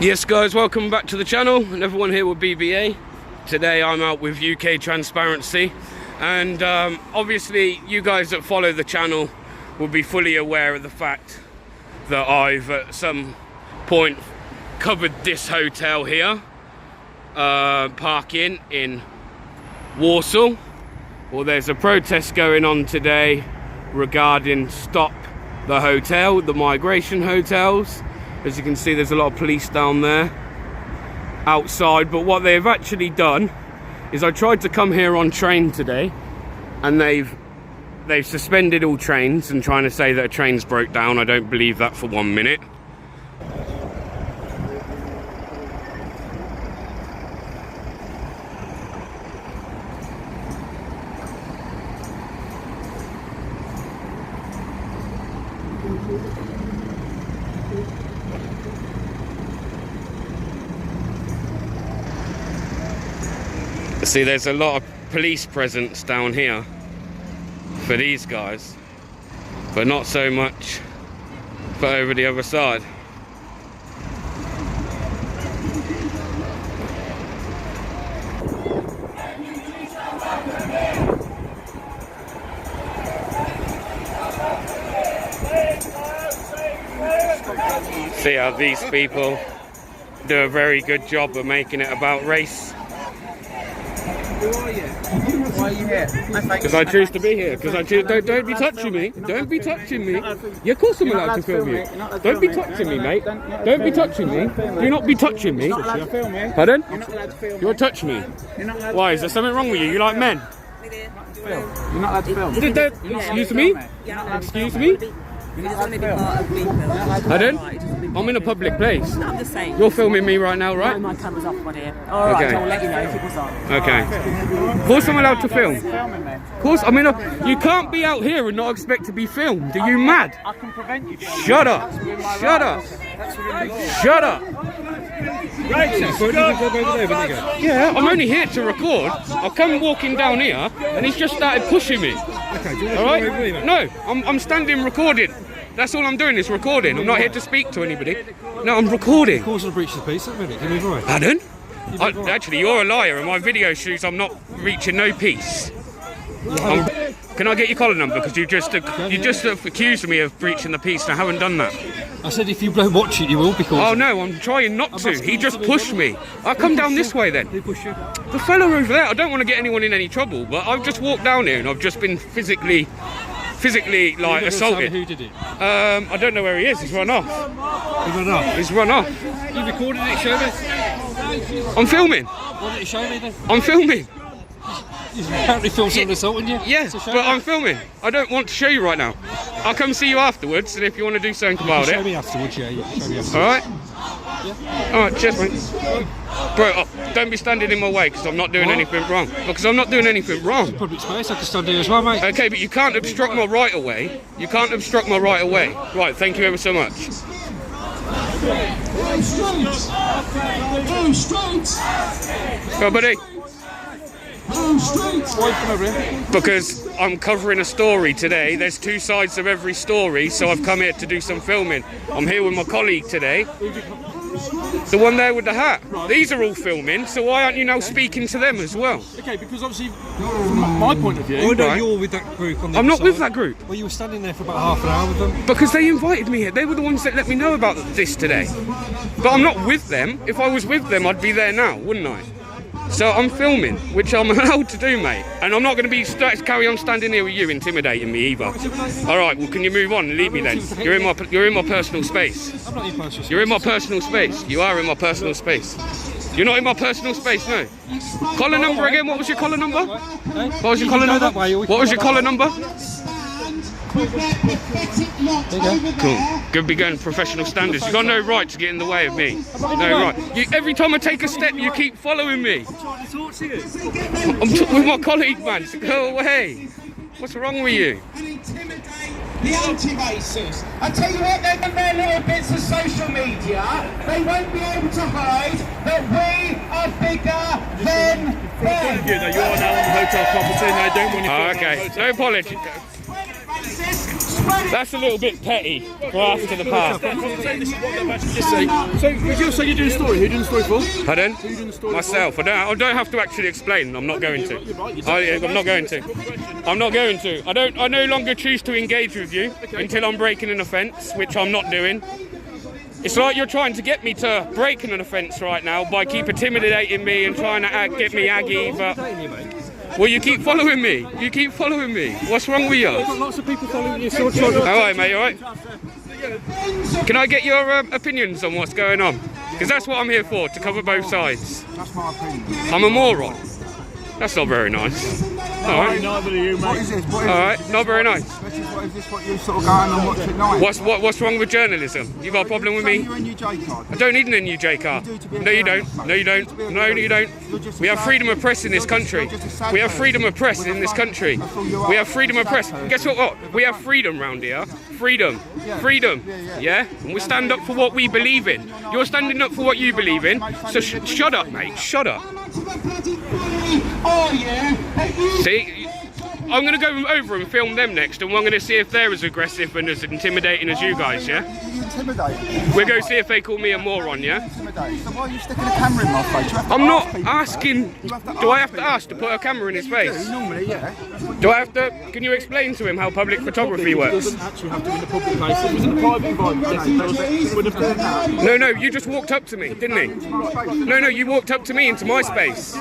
Yes guys, welcome back to the channel and everyone here with BBA. Today I'm out with UK Transparency and obviously you guys that follow the channel will be fully aware of the fact that I've at some point covered this hotel here, parking in Warsaw. Well, there's a protest going on today regarding Stop the Hotel, the migration hotels. As you can see, there's a lot of police down there outside, but what they've actually done is I tried to come here on train today and they've suspended all trains and trying to say that a train's broke down. I don't believe that for 1 minute. See, there's a lot of police presence down here for these guys, but not so much for over the other side. See how these people do a very good job of making it about race. Who are you? Why are you here? Because I choose to be here. Because I choose. Don't be touching me. Don't be touching me. Yeah, of course I'm allowed to film you. Don't be touching me, mate. Don't be touching me. Do not be touching me. Pardon? You're not allowed to film. You want to touch me? Why? Is there something wrong with you? You like men? You're not allowed to film. Excuse me? Excuse me? Pardon? I'm in a public place. I'm just saying. You're filming me right now, right? My camera's off on here. Alright, Okay. I'll let you know if it was on. Okay. Of course I'm allowed to film. Of course, I mean, you can't be out here and not expect to be filmed. Are you mad? I can prevent you. Shut up. Shut up. Shut up. Yeah, I'm only here to record. I'll come walking down here and he's just started pushing me. Alright? No, I'm standing recording. That's all I'm doing is recording. I'm not here to speak to anybody. No, I'm recording. Causing a breach of the peace at the minute. Can you move right? Pardon? Actually, you're a liar. In my video shoots, I'm not reaching no peace. Can I get your collar number? Because you just accused me of breaching the peace and I haven't done that. I said if you don't watch it, you will be causing. Oh no, I'm trying not to. He just pushed me. I'll come down this way then. Who pushed you? The fella over there. I don't want to get anyone in any trouble, but I've just walked down here and I've just been physically like assaulted. Who did it? I don't know where he is. He's run off. You run off. He's run off. You recorded it, show me. I'm filming. Why don't you show me then? I'm filming. You apparently filmed someone assaulting you. Yes, but I'm filming. I don't want to show you right now. I'll come see you afterwards, and if you want to do something about Show it. me afterwards, yeah. Show me afterwards. Alright? Alright, cheers, mate. Bro, don't be standing in my way because I'm not doing anything wrong. Because I'm not doing anything wrong. Public space, I can stand here as well, mate. Okay, but you can't obstruct my right of way. You can't obstruct my right of way. Right, thank you ever so much. Go, buddy. Because I'm covering a story today. There's two sides of every story, so I've come here to do some filming. I'm here with my colleague today. The one there with the hat. Right. These are all filming, so why aren't you now speaking to them as well? Okay, because obviously, from my point of view, I know you're with that group on the I'm other not with side. that group. Well, you were standing there for about half an hour with them. Because they invited me here. They were the ones that let me know about this today. But I'm not with them. If I was with them, I'd be there now, wouldn't I? So I'm filming, which I'm allowed to do, mate. And I'm not going to be carry on standing here with you intimidating me either. All right, well, can you move on and leave me then? You're in my personal space. I'm not in personal space. You're in my personal space. You are in my personal space. You're not in my personal space, no. Collar number again? What was your collar number? What was your collar number? What was your collar number? There you go. Cool. Good be going professional standards. You've got no right to get in the way of me. No right. Every time I take a step, you keep following me. I'm trying to talk to you. I'm with my colleague, man. So go away. What's wrong with you? The anti-racists. I tell you what, they're on their little bits of social media. They won't be able to hide that we are bigger than them. You are now on the hotel property and I don't want you to. Okay. No apology. Racist, That's a little bit petty for us to the past. So you're saying you're doing a story. Who are you doing the story for? Pardon? Who are you doing the story Myself. I don't have to actually explain. I'm not going to. I'm not going to. I'm not going to. I no longer choose to engage with you until I'm breaking an offence, which I'm not doing. It's like you're trying to get me to break an offence right now by keep intimidating me and trying to get me aggy, but... Well, you keep following me. You keep following me. What's wrong with you? I've got lots of people following you. Alright, mate, alright? Can I get your opinions on what's going on? Because that's what I'm here for, to cover both sides. That's my opinion. I'm a moron. That's not very nice. Alright. What is this? Alright, not very nice. Is this what you sort of going on watch at night? What's wrong with journalism? You got a problem with me? Your NUJ card. I don't need an NUJ card. No, you don't. No, you don't. No, you don't. We have freedom of press in this country. We have freedom of press in this country. We have freedom of press. Guess what? We have freedom round here. Freedom. Freedom. Yeah? And we stand up for what we believe in. You're standing up for what you believe in. So shut up, mate. Shut up. See? I'm going to go over and film them next, and we're going to see if they're as aggressive and as intimidating as you guys, yeah? We're going to see if they call me a moron, yeah? So why are you sticking a camera in my face? I'm not asking... Do I have to ask to put a camera in his face? Normally, yeah. Do I have to... Can you explain to him how public photography works? It doesn't actually have to be in a public place. It was in a private environment. No, you just walked up to me, didn't he? No, you walked up to me into my space.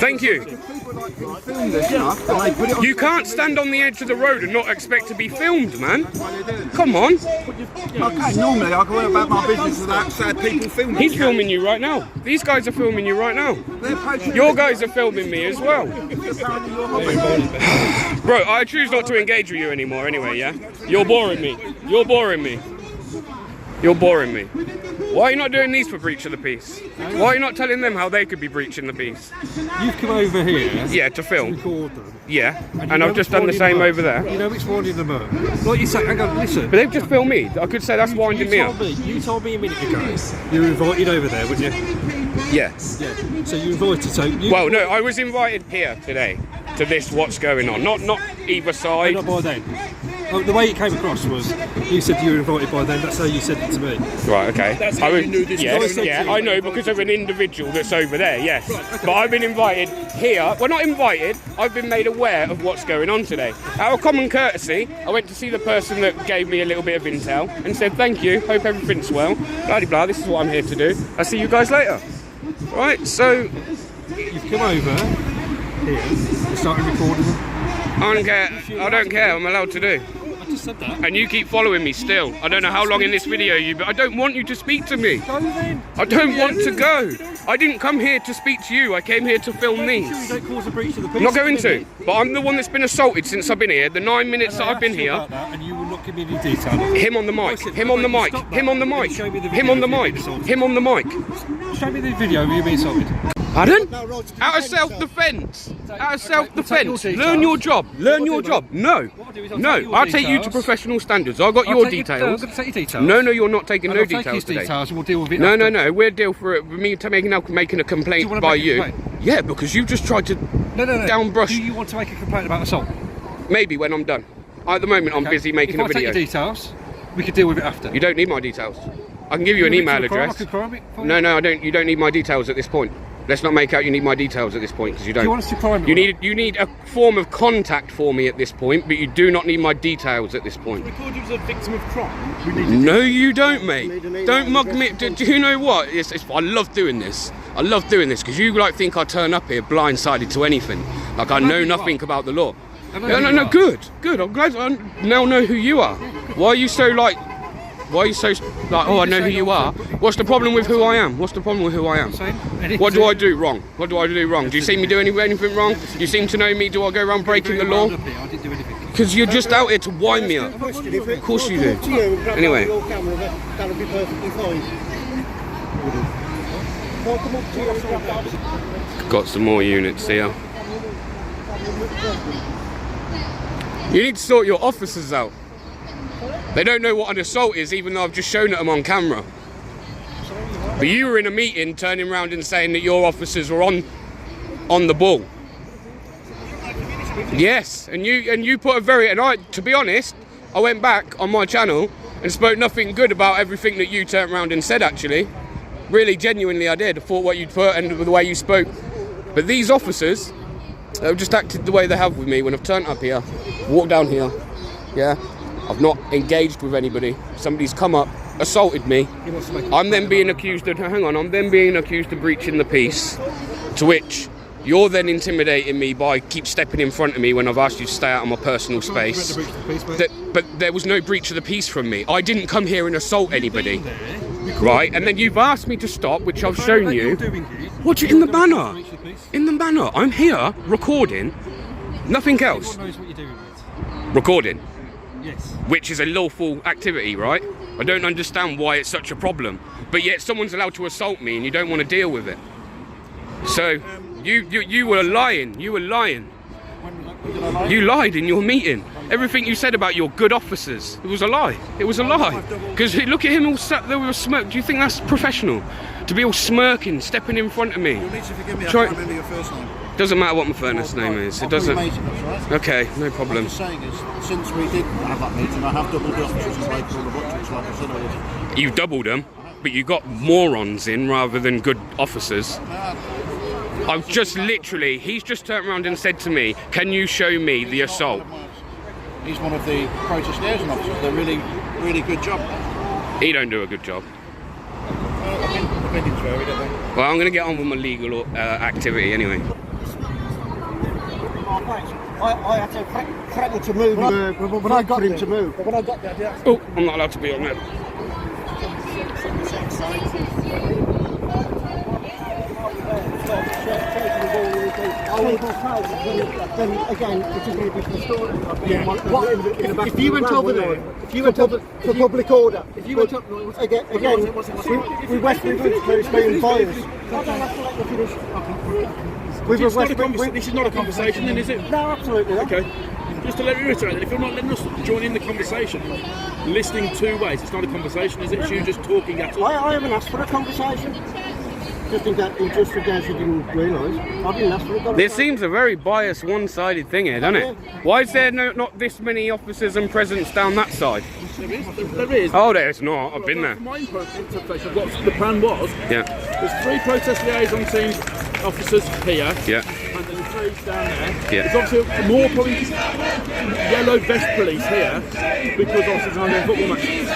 Thank you. You can't stand on the edge of the road and not expect to be filmed, man. Come on. Okay, normally I go about my business without sad people filming. He's filming you right now. These guys are filming you right now. Your guys are filming me as well. Bro, I choose not to engage with you anymore anyway, yeah? You're boring me. You're boring me. You're boring me. Why are you not doing these for breach of the peace? Why are you not telling them how they could be breaching the peace? You've come over here. Yeah, to film. Record them. Yeah, and I've just done the same over there. You know it's winding them up. Like you say, hang on, listen. But they've just filmed me. I could say that's winding me up. You told me a minute ago you were invited over there, wouldn't you? Yes. Yeah. So you invited. Well, no, I was invited here today to this. What's going on? Not either side. Not by then. The way it came across was you said you were invited by them. That's how you said it to me. Right. Okay. That's how you knew this. Yes. Yeah. I know because of an individual that's over there. Yes. Right, okay. But I've been invited here. Well, not invited. I've been made aware of what's going on today. Out of common courtesy, I went to see the person that gave me a little bit of intel and said thank you. Hope everything's well. Blah de blah. This is what I'm here to do. I'll see you guys later. Right. So you've come over here and started recording them. I don't care. I don't care. I'm allowed to do. Said that. And you keep following me still. I don't know how long in this video but I don't want you to speak to me. I don't want to go. I didn't come here to speak to you. I came here to film these. Don't cause a breach of the peace. I'm not going to. But I'm the one that's been assaulted since I've been here. The 9 minutes that I've been here. And you will not give me any detail. Him on the mic. Him on the mic. Him on the mic. Him on the mic. Him on the mic. Show me the video of you being assaulted. Pardon? Out of self-defence. Out of self-defence. Learn your job. Learn your job. No. No. I'll take you to professional standards. I've got your details. I'm going to take your details. No, you're not taking no details today. Details and we'll deal with it. No. We'll deal for it. Me making a complaint by you. Yeah, because you've just tried to downbrush. Do you want to make a complaint about assault? Maybe when I'm done. At the moment, I'm busy making a video. If I take your details, we could deal with it after. You don't need my details. I can give you an email address. No, I don't. You don't need my details at this point. Let's not make out you need my details at this point because you don't. Do you want us to crime me? You need a form of contact for me at this point, but you do not need my details at this point. Record you as a victim of crime. No, you don't, mate. Don't mug me. Do you know what? I love doing this. I love doing this because you think I turn up here blindsided to anything. Like I know nothing about the law. No. Good. I'm glad I now know who you are. Why are you so like? Oh, I know who you are. What's the problem with who I am? What's the problem with who I am? What do I do wrong? What do I do wrong? Do you see me do anything wrong? You seem to know me. Do I go around breaking the law? I didn't do anything. Because you're just out here to wind me up. Of course you do. Anyway. Got some more units here. You need to sort your officers out. They don't know what an assault is, even though I've just shown it them on camera. But you were in a meeting turning around and saying that your officers were on the ball. Yes, and you put a very, and I, to be honest, I went back on my channel and spoke nothing good about everything that you turned around and said, actually. Really, genuinely, I did. I thought what you'd put and the way you spoke. But these officers have just acted the way they have with me when I've turned up here, walked down here, yeah? I've not engaged with anybody. Somebody's come up, assaulted me. I'm then being accused of, I'm then being accused of breaching the peace, to which you're then intimidating me by keep stepping in front of me when I've asked you to stay out of my personal space. But there was no breach of the peace from me. I didn't come here and assault anybody. Right, and then you've asked me to stop, which I've shown you. Watch it in the banner. In the banner. I'm here recording. Nothing else. Recording. Yes. Which is a lawful activity, right? I don't understand why it's such a problem. But yet someone's allowed to assault me and you don't want to deal with it. So, you were lying. You were lying. You lied in your meeting. Everything you said about your good officers, it was a lie. It was a lie. Because look at him all sat there with a smirk. Do you think that's professional? To be all smirking, stepping in front of me. You'll need to forgive me, I can't remember your first name. Doesn't matter what my first name is. It doesn't. Okay, no problem. What I'm saying is, since we did have that meeting, I have doubled the officers and made all the butchers, like I said I would. You doubled them, but you got morons in rather than good officers. I've just literally, he's just turned around and said to me, can you show me the assault? He's one of the protest liaison officers. They're really good job. He don't do a good job. Opinions vary, don't they? Well, I'm going to get on with my legal activity anyway. I had to threaten to move when I got him to move. But when I got there, Oh, I'm not allowed to be on there. then again, it's going to be the story. If you went over there, for public order, if you went up, again, we West Midlands police main fires. I don't have to let you finish. This is not a conversation then, is it? No, absolutely not. Okay. Just to let me reiterate that if you're not letting us join in the conversation, listening two ways, it's not a conversation, is it? It's you just talking at us. I haven't asked for a conversation. Just in case you didn't realise. I didn't ask for a conversation. There seems a very biased, one-sided thing here, doesn't it? Why is there not this many officers and presence down that side? There is. Oh, there's not. I've been there. From my interpretation, what the plan was, Yeah. there's 3 protest liaison team officers here, Yeah. and then 3 down there. Yeah. There's obviously more probably yellow vest police here because officers are on their football matches.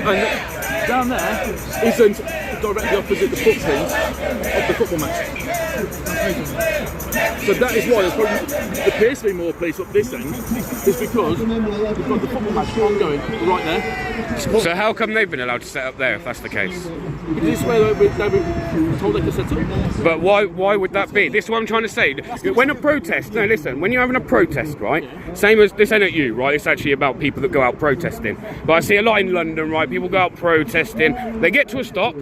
And down there isn't directly opposite the footprint of the football match. So that is why there appears to be more police up this end, is because we've got the football match ongoing right there. So how come they've been allowed to set up there if that's the case? This is where they were told they could set up. But why would that be? This is what I'm trying to say. When a protest, no, listen, when you're having a protest, right? Same as, this ain't at you, right? It's actually about people that go out protesting. But I see a lot in London, right? People go out protesting, they get to a stop,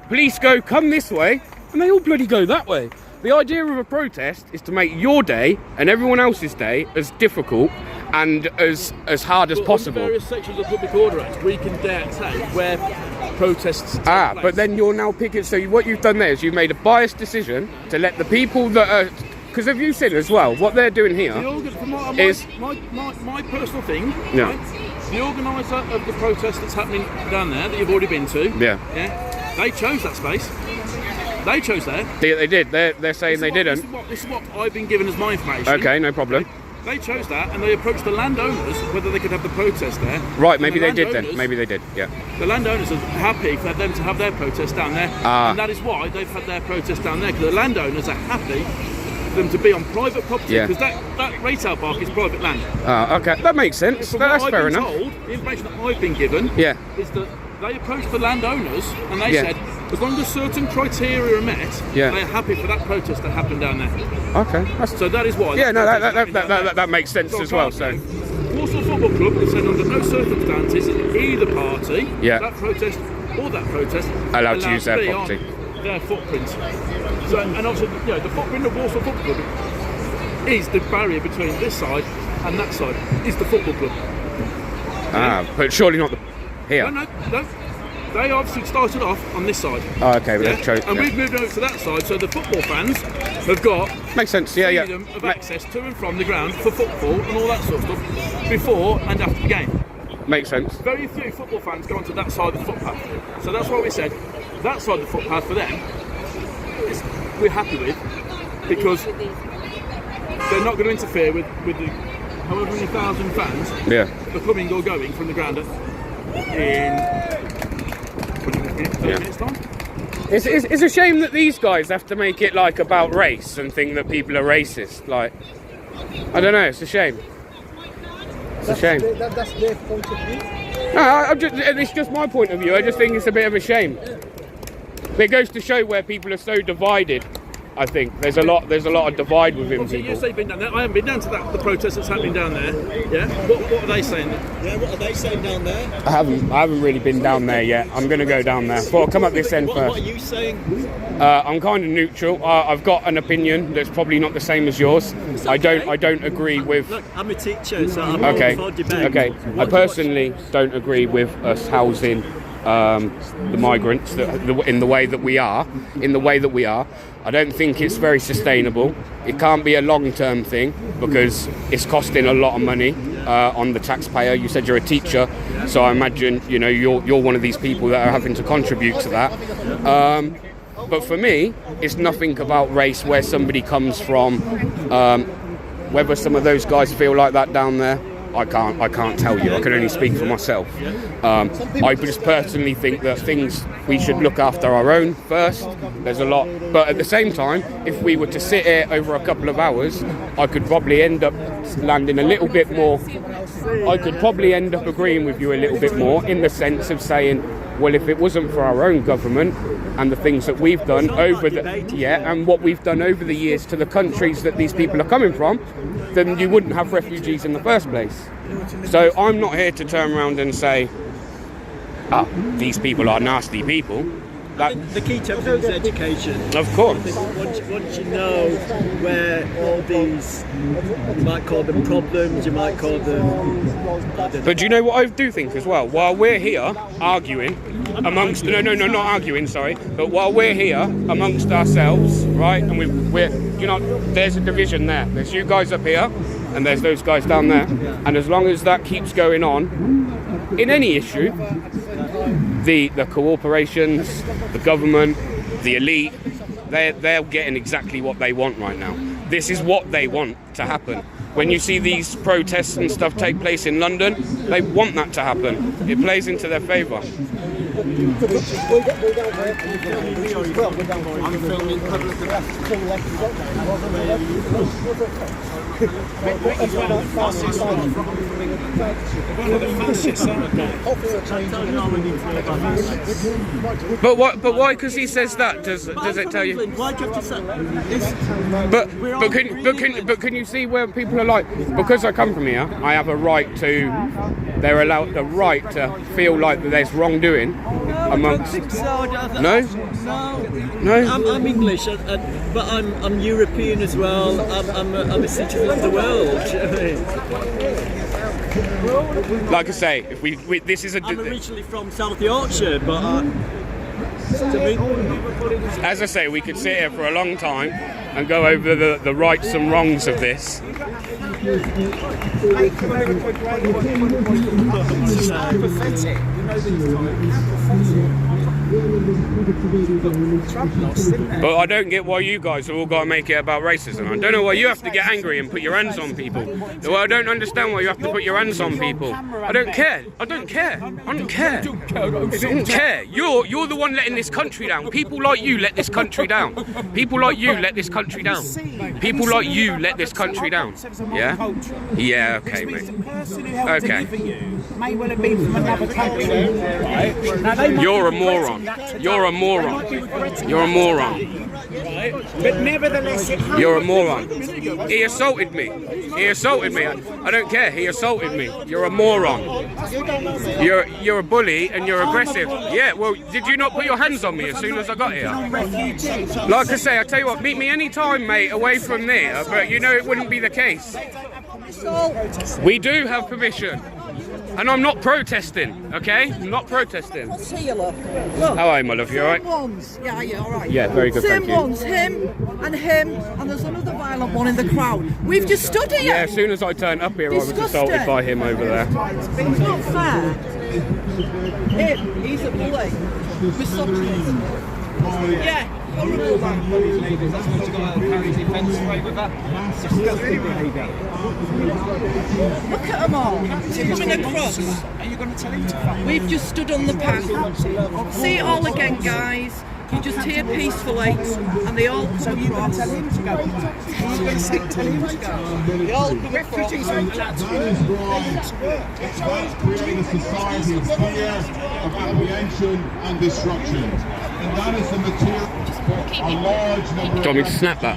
police go, come this way, and they all bloody go that way. The idea of a protest is to make your day and everyone else's day as difficult and as hard as possible. In various sections of Public Order Act, we can dictate where protests take place. But then you're now picking, so what you've done there is you've made a biased decision to let the people that are, because have you seen as well, what they're doing here is... My personal thing, Yeah. right, the organiser of the protest that's happening down there, that you've already been to, Yeah. they chose that space. They chose there. They did. They're saying they didn't. This is what I've been given as my information. Okay, no problem. They chose that, and they approached the landowners whether they could have the protest there. Right, maybe they did then. Maybe they did, yeah. The landowners are happy for them to have their protest down there, and that is why they've had their protest down there, because the landowners are happy for them to be on private property, because that retail park is private land. Okay, that makes sense. From That's what fair I've been enough. told, the information that I've been given is that they approached the landowners and they said, as long as certain criteria are met, they're happy for that protest that happened down there. Okay. So that is why. Yeah, no, that makes sense as well. So. Walsall Football Club has said under no circumstances is either party, Yeah. that protest or that protest, Allowed to use their be property. on their footprint. So, and obviously, you know, the footprint of Walsall Football Club is the barrier between this side and that side. Is the football club. But surely not the here. No. They obviously started off on this side. Oh, okay, but they've chosen. And we've moved over to that side, so the football fans have got Makes sense. Yeah, yeah. freedom of access to and from the ground for football and all that sort of stuff before and after the game. Makes sense. Very few football fans go onto that side of the footpath. So that's why we said that side of the footpath for them we're happy with, because they're not going to interfere with the however many thousand fans Yeah. are coming or going from the ground in 30 minutes time. It's a shame that these guys have to make it like about race and think that people are racist. Like, I don't know. It's a shame. It's a shame. That's their point of view. No, it's just my point of view. I just think it's a bit of a shame. But it goes to show where people are so divided. I think there's a lot of divide within Obviously, people. you say you've been down there. I haven't been down to the protest that's happening down there. Yeah. What are they saying? Yeah, what are they saying down there? I haven't really been down there yet. I'm going to go down there. Well, I'll come up this end first. What are you saying? I'm kind of neutral. I've got an opinion that's probably not the same as yours. I don't agree with. Look, I'm a teacher, so I'm Okay. all for debate. Okay. I personally don't agree with us housing the migrants in the way that we are. I don't think it's very sustainable. It can't be a long-term thing because it's costing a lot of money on the taxpayer. You said you're a teacher, so I imagine you're one of these people that are having to contribute to that. But for me, it's nothing about race, where somebody comes from. Whether some of those guys feel like that down there, I can't tell you. I can only speak for myself. I just personally think that we should look after our own first. There's a lot, but at the same time, if we were to sit here over a couple of hours, I could probably end up landing a little bit more. I could probably end up agreeing with you a little bit more, in the sense of saying, well, if it wasn't for our own government and the things that we've done and what we've done over the years to the countries that these people are coming from, then you wouldn't have refugees in the first place. So I'm not here to turn around and say, these people are nasty people. The key to everything is education. Of course. Once you know where all these, you might call them problems, you might call them... But do you know what I do think as well? While we're here arguing amongst... No, not arguing, sorry. But while we're here amongst ourselves, right, and we're there's a division there. There's you guys up here, and there's those guys down there. And as long as that keeps going on, in any issue, the corporations, the government, the elite, they're getting exactly what they want right now. This is what they want to happen. When you see these protests and stuff take place in London, they want that to happen. It plays into their favour. I'm filming public But why? Because he says that. Does it tell you? Why do you have to say But can you see where people are like? Because I come from here, I have a right to. They're allowed the right to feel like that there's wrongdoing amongst. No. I'm English, but I'm European as well. I'm a citizen of the world. Like I say, if we this is a. I'm originally from South Yorkshire, but as I say, we could sit here for a long time and go over the rights and wrongs of this. But I don't get why you guys have all got to make it about racism. I don't know why you have to get angry and put your hands on people. Well, I don't understand why you have to put your hands on people. I don't care. You're the one letting this country down. People like you let this country down. People like you let this country down. People like you let this country down. Yeah? Yeah, okay, mate. Okay. May well have been from another country, right? You're a moron. You're a moron. You're a moron. But nevertheless, You're a moron. He assaulted me. I don't care. He assaulted me. You're a moron. You're a bully and you're aggressive. Yeah, well, did you not put your hands on me as soon as I got here? Like I say, I tell you what, meet me any time, mate, away from there, but you know it wouldn't be the case. We do have permission. And I'm not protesting, okay? I'm not protesting. What's here, look? How are you, my love? You alright? Ones. Yeah, all right. Yeah, very good, Same thank you. ones, him, and there's another violent one in the crowd. We've just stood here. Yeah, as soon as I turned up here, I was assaulted by him over there. It's not fair. He's a bully. Misogynist. Yeah, horrible man. That's what you got to carry his defence away with that. Disgusting behaviour. Look at them all. Coming across. Are you going to tell him to fuck? We've just stood on the path. See it all again, guys. You just hear peacefully, and they all come across. Tell him to go. You're going to say tell him to go. They all come across. Refugees aren't allowed to work. It's about creating a society of fear, of apprehension and destruction. And that is the material a large number Do you want me to snap that?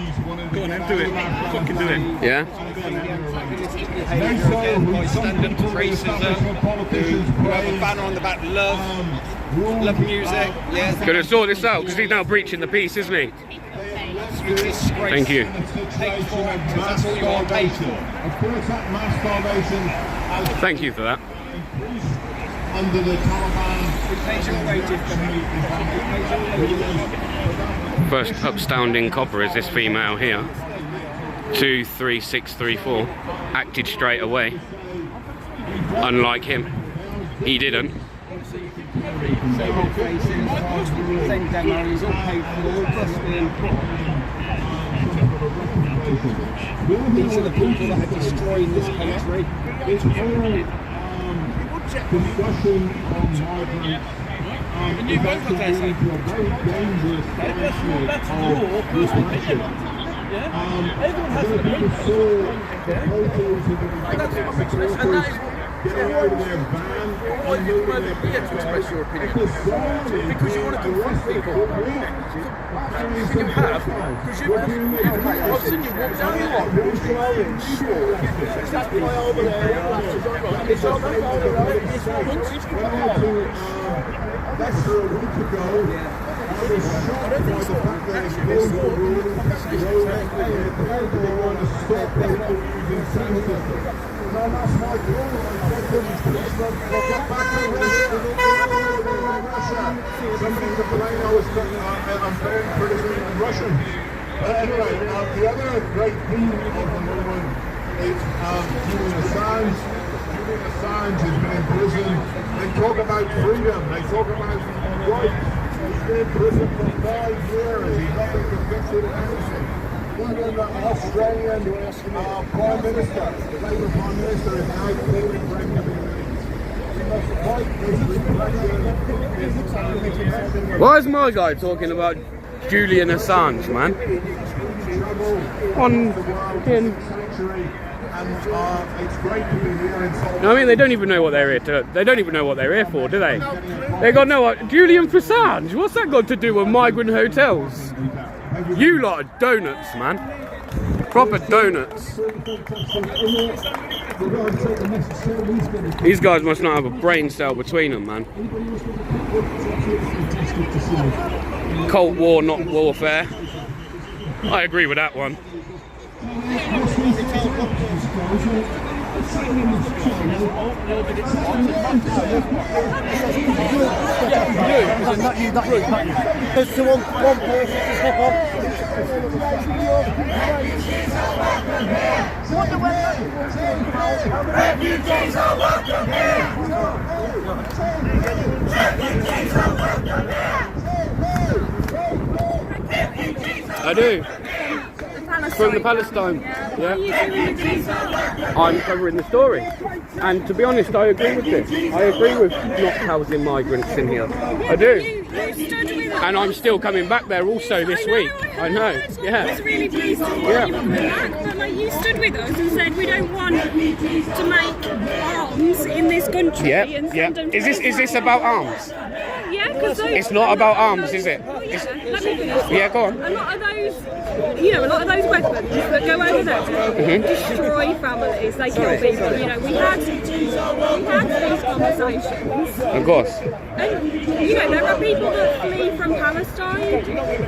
Go on then, do it. Fucking do it. Yeah? By standard racism, who have a banner on the back, love music. Yes. Gonna sort this out because he's now breaching the peace, isn't he? Thank you. That's all you want paid for. Of course, that mass starvation has Thank you for that. under the Taliban. We paid your wages. First upstanding copper is this female here. 23634. Acted straight away. Unlike him. He didn't. Same demos, all paid for, all busted. These are the people that are destroying this country. Discussion on migrant and eventually into a very dangerous conflict of disruption. Everyone has an opinion. Getting out of their van and moving their to express your opinion. Because you want to confront people. You have. Because you have. I've seen you walk down the lot. It's that guy over there. It's all over there. Less than a week ago, I was shocked by the fact that it's global rules. They want to stop people using censorship. No, that's my call. Get back to Russia. Somebody complained I was I'm paying criticism in Russian. Anyway, the other great theme of the moment is Julian Assange. Julian Assange has been in prison. They talk about freedom. They talk about rights. He's been in prison for 5 years. He's not been convicted of anything. Even the Australian Prime Minister, the Labour Prime Minister, is now calling for him to be released. We must fight this repression. Why is my guy talking about Julian Assange, man? On fucking... It's great to be here in No, I mean, they don't even know what they're here to. They don't even know what they're here for, do they? They got no. Julian Assange. What's that got to do with migrant hotels? You lot are donuts, man. Proper donuts. These guys must not have a brain cell between them, man. Cold War, not warfare. I agree with that one. There's one person to step up. Refugees are welcome here! I do. From the Palestine. Yeah. I'm covering the story. And to be honest, I agree with this. I agree with not housing migrants in here. I do. And I'm still coming back there also this week. I know. Yeah. I was really pleased to hear you come back. But like, you stood with us and said we don't want to make arms in this country. Yeah. And Yeah. send them Is this about arms? Yeah, because It's not about arms, is it? Let me finish. Yeah, go on. A lot of those, a lot of those weapons that go over there destroy families. They kill people. We had these conversations. Of course. And there are people that flee from Palestine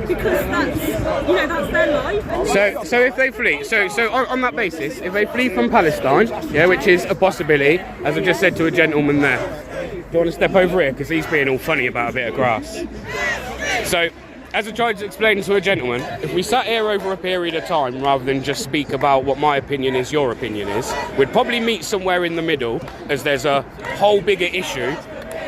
because that's their life. And So if they flee, so on that basis, if they flee from Palestine, yeah, which is a possibility, as I just said to a gentleman there. Do you want to step over here? Because he's being all funny about a bit of grass. So, as I tried to explain to a gentleman, if we sat here over a period of time rather than just speak about what my opinion is, your opinion is, we'd probably meet somewhere in the middle, as there's a whole bigger issue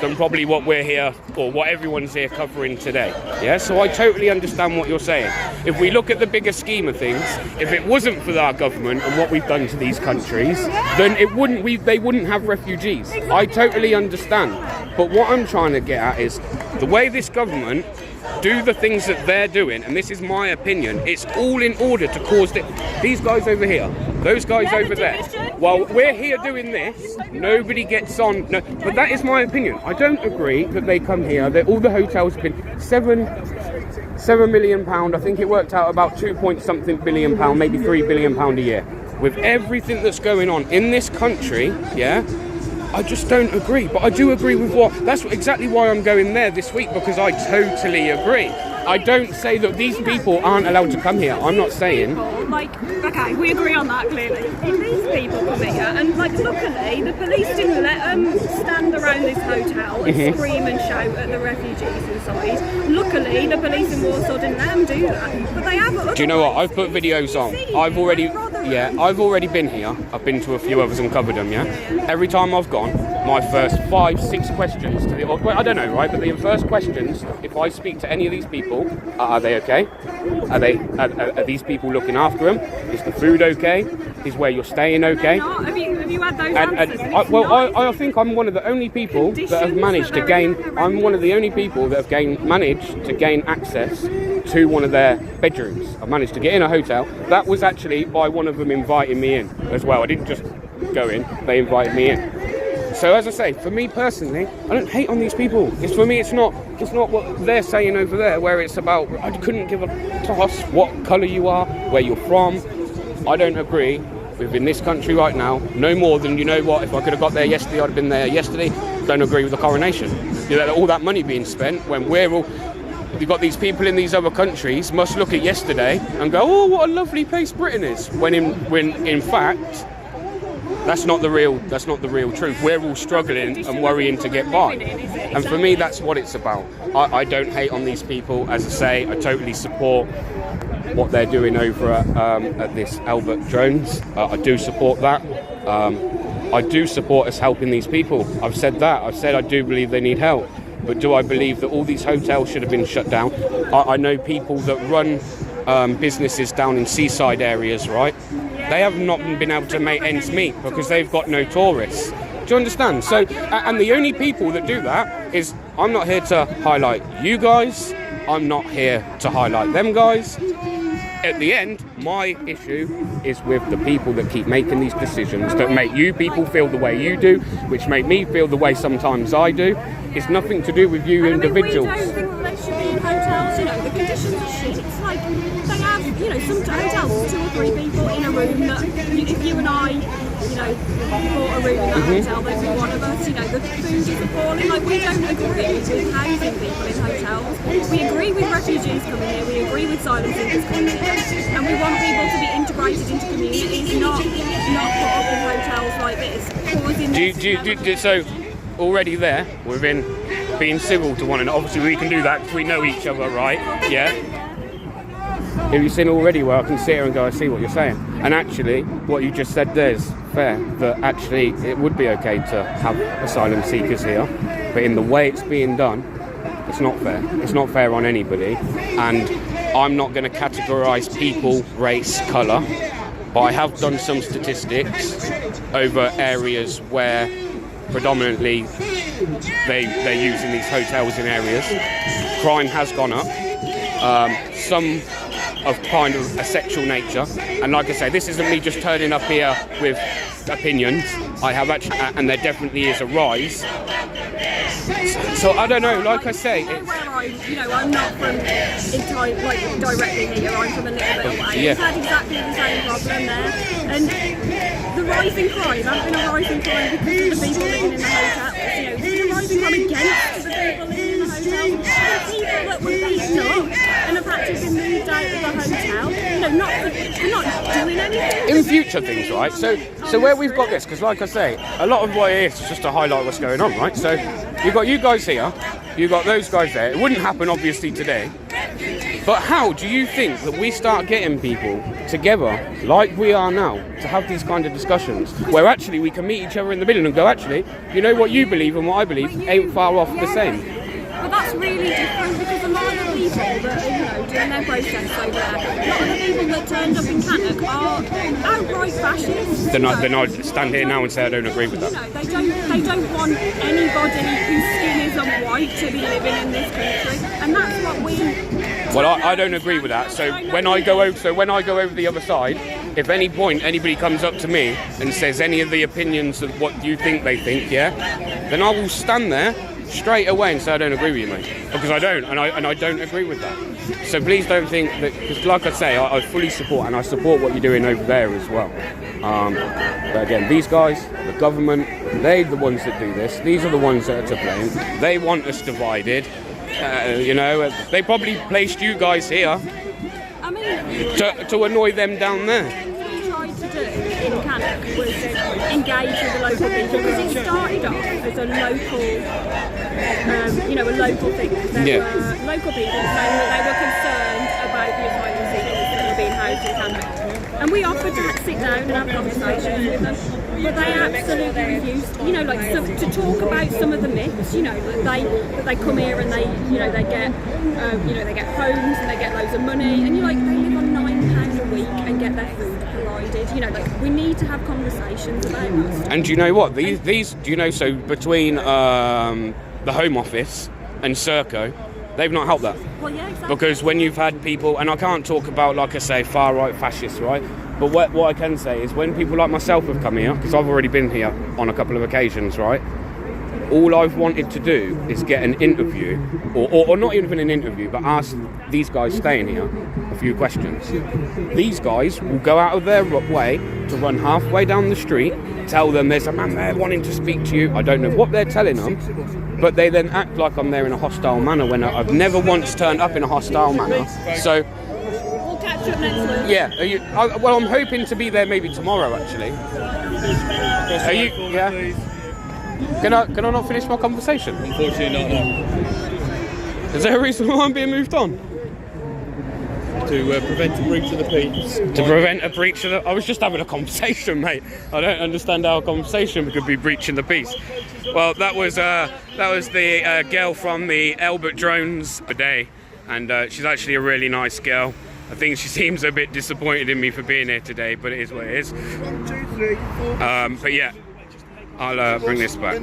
than probably what we're here, or what everyone's here covering today. Yeah, so I totally understand what you're saying. If we look at the bigger scheme of things, if it wasn't for our government and what we've done to these countries, then they wouldn't have refugees. I totally understand. But what I'm trying to get at is the way this government do the things that they're doing, and this is my opinion, it's all in order to cause these guys over here, those guys over there. While we're here doing this, nobody gets on. No, but that is my opinion. I don't agree that they come here. That all the hotels have been £7 million. I think it worked out about 2-point-something billion pound, maybe £3 billion a year. With everything that's going on in this country, yeah. I just don't agree, but I do agree with that's exactly why I'm going there this week, because I totally agree. I don't say that these people aren't allowed to come here. I'm not saying. Okay, we agree on that clearly. If these people come here, and luckily the police didn't let them stand around this hotel and scream and shout at the refugees inside. Luckily, the police in Warsaw didn't let them do that. But they have. Do you know what? I've put videos on. I've already been here. I've been to a few others and covered them. Yeah. Every time I've gone, my first 5-6 questions to I don't know, right? But the first questions, if I speak to any of these people, are they okay? Are these people looking after them? Is the food okay? Is where you're staying okay? Have you had those answers? I think I'm one of the only people that have managed to gain. I'm one of the only people that have managed to gain access to one of their bedrooms. I managed to get in a hotel. That was actually by one of them inviting me in as well. I didn't just go in; they invited me in. So as I say, for me personally, I don't hate on these people. It's for me, it's not what they're saying over there, where it's about I couldn't give a toss what colour you are, where you're from. I don't agree with in this country right now, no more than, you know what, if I could have got there yesterday, I'd have been there yesterday. Don't agree with the coronation. All that money being spent when we've got these people in these other countries must look at yesterday and go, oh, what a lovely place Britain is, when in fact that's not the real truth. We're all struggling and worrying to get by. And for me, that's what it's about. I don't hate on these people. As I say, I totally support what they're doing over at this Albert Drones. I do support that. I do support us helping these people. I've said that. I've said I do believe they need help. But do I believe that all these hotels should have been shut down? I know people that run businesses down in seaside areas, right? They have not been able to make ends meet because they've got no tourists. Do you understand? So, and the only people that do that is, I'm not here to highlight you guys. I'm not here to highlight them guys. At the end, my issue is with the people that keep making these decisions that make you people feel the way you do, which make me feel the way sometimes I do. It's nothing to do with you individuals. I don't think that they should be in hotels, the conditions are shit. It's like they have, some hotels, 2 or 3 people in a room that, if you and I, bought a room in that hotel, they'd be one of us, the food is appalling. We don't agree with housing people in hotels. We agree with refugees coming here, we agree with asylum seekers coming here, and we want people to be integrated into communities, not put up in hotels like this. So already there, we've been being civil to one another. Obviously we can do that because we know each other, right? Yeah. Have you seen already where I can sit here and go, I see what you're saying? And actually, what you just said there is fair, that actually it would be okay to have asylum seekers here, but in the way it's being done, it's not fair. It's not fair on anybody, and I'm not going to categorise people, race, colour, but I have done some statistics over areas where predominantly they're using these hotels in areas. Crime has gone up. Some of kind of a sexual nature, and like I say, this isn't me just turning up here with opinions. I have actually, and there definitely is a rise. So I don't know, like I say, where I'm not from directly here, I'm from a little bit away. Yeah. We've had exactly the same problem there. And the rising crime, I've been a rising crime because of the people living in the hotel. It's been a rising crime against the people living in the hotel. The people that were beaten up and have had to be moved out of the hotel, not doing anything. in future things, right? So where we've got this, because like I say, a lot of what it is just to highlight what's going on, right? So you've got you guys here, you've got those guys there. It wouldn't happen obviously today. But how do you think that we start getting people together like we are now to have these kind of discussions where actually we can meet each other in the middle and go, actually, you know, what you believe and what I believe ain't far off the same? But that's really different because a lot of the people that are, doing their protests over there, a lot of the people that turned up in Cannock are outright fascists. They're not stand here now and say I don't agree with that. They don't want anybody whose skin isn't white to be living in this country, and that's what we. Well, I don't agree with that. So when I go over the other side, if at any point anybody comes up to me and says any of the opinions of what you think they think, yeah, then I will stand there straight away and say I don't agree with you, mate, because I don't, and I don't agree with that. So please don't think that, because like I say, I fully support, and I support what you're doing over there as well. But again, these guys, the government, they're the ones that do this. These are the ones that are to blame. They want us divided. They probably placed you guys here to annoy them down there. What we tried to do in Cannock was engage with the local people, because it started off as a local, a local thing. There were local people saying that they were concerned about the asylum seekers that were being housed in Cannock. And we offered to sit down and have conversations with them, but they absolutely refused. To talk about some of the myths. That they come here and they get homes and they get loads of money, and they live on £9 a week and get their food provided. We need to have conversations about that. And do you know what? These do you know? So between the Home Office and Serco, they've not helped that. Well, yeah, exactly. Because when you've had people, and I can't talk about, like I say, far-right fascists, right? But what I can say is when people like myself have come here, because I've already been here on a couple of occasions, right? All I've wanted to do is get an interview, or not even an interview, but ask these guys staying here a few questions. These guys will go out of their way to run halfway down the street, tell them there's a man there wanting to speak to you. I don't know what they're telling them, but they then act like I'm there in a hostile manner when I've never once turned up in a hostile manner. So, we'll catch up next week. Yeah. Well, I'm hoping to be there maybe tomorrow, actually. Are you? Yeah. Can I not finish my conversation? Unfortunately not, no. Is there a reason why I'm being moved on? To prevent a breach of the peace. To prevent a breach of the... I was just having a conversation, mate. I don't understand how a conversation could be breaching the peace. Well, that was the girl from the Elbert Drones today, and she's actually a really nice girl. I think she seems a bit disappointed in me for being here today, but it is what it is. But yeah, I'll bring this back.